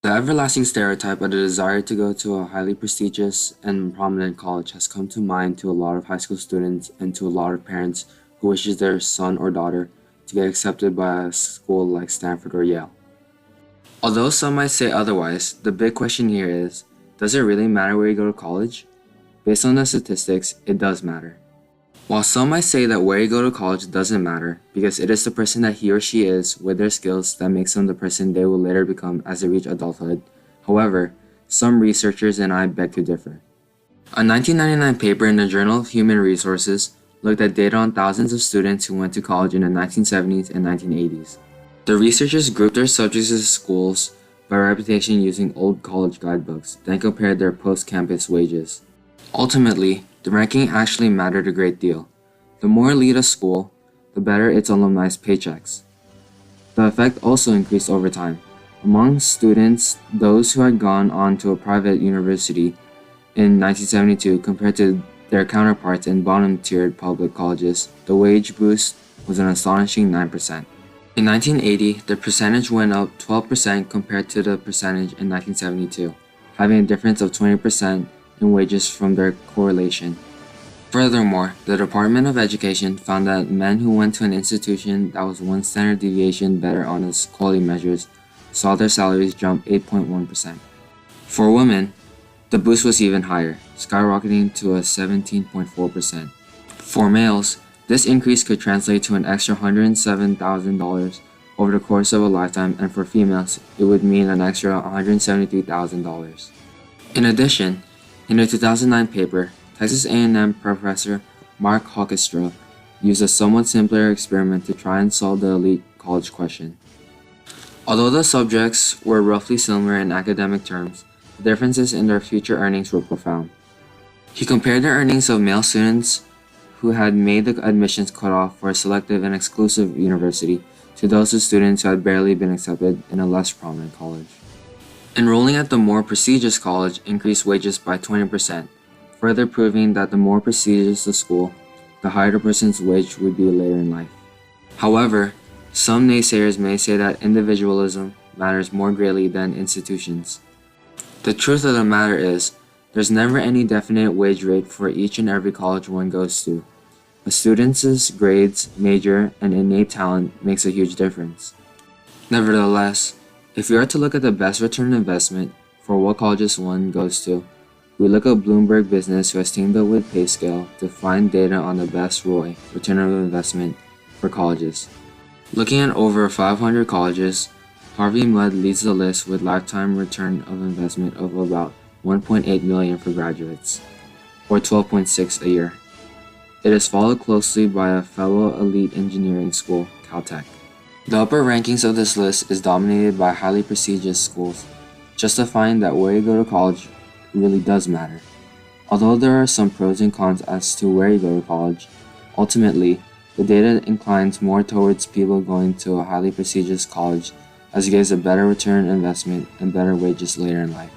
The everlasting stereotype of the desire to go to a highly prestigious and prominent college has come to mind to a lot of high school students and to a lot of parents who wishes their son or daughter to get accepted by a school like Stanford or Yale. Although some might say otherwise, the big question here is, does it really matter where you go to college? Based on the statistics, it does matter. While some might say that where you go to college doesn't matter because it is the person that he or she is with their skills that makes them the person they will later become as they reach adulthood, however, some researchers and I beg to differ. A 1999 paper in the Journal of Human Resources looked at data on thousands of students who went to college in the 1970s and 1980s. The researchers grouped their subjects as schools by reputation using old college guidebooks, then compared their post-campus wages. Ultimately, the ranking actually mattered a great deal. The more elite a school, the better its alumni's paychecks. The effect also increased over time. Among students, those who had gone on to a private university in 1972 compared to their counterparts in bottom-tiered public colleges, the wage boost was an astonishing 9%. In 1980, the percentage went up 12% compared to the percentage in 1972, having a difference of 20% in wages from their correlation. Furthermore, the Department of Education found that men who went to an institution that was one standard deviation better on its quality measures saw their salaries jump 8.1%. For women, the boost was even higher, skyrocketing to a 17.4%. For males, this increase could translate to an extra $107,000 over the course of a lifetime, and for females, it would mean an extra $173,000. In addition, in a 2009 paper, Texas A&M professor Mark Hoekenstra used a somewhat simpler experiment to try and solve the elite college question. Although the subjects were roughly similar in academic terms, the differences in their future earnings were profound. He compared the earnings of male students who had made the admissions cutoff for a selective and exclusive university to those of students who had barely been accepted in a less prominent college. Enrolling at the more prestigious college increased wages by 20%, further proving that the more prestigious the school, the higher the person's wage would be later in life. However, some naysayers may say that individualism matters more greatly than institutions. The truth of the matter is, there's never any definite wage rate for each and every college one goes to. A student's grades, major, and innate talent makes a huge difference. Nevertheless, if we are to look at the best return on investment for what colleges one goes to, we look at Bloomberg Business, who has teamed up with PayScale to find data on the best ROI, return on investment, for colleges. Looking at over 500 colleges, Harvey Mudd leads the list with lifetime return of investment of about $1.8 million for graduates, or $12.6 a year. It is followed closely by a fellow elite engineering school, Caltech. The upper rankings of this list is dominated by highly prestigious schools, justifying that where you go to college really does matter. Although there are some pros and cons as to where you go to college, ultimately, the data inclines more towards people going to a highly prestigious college as it gives a better return on investment and better wages later in life.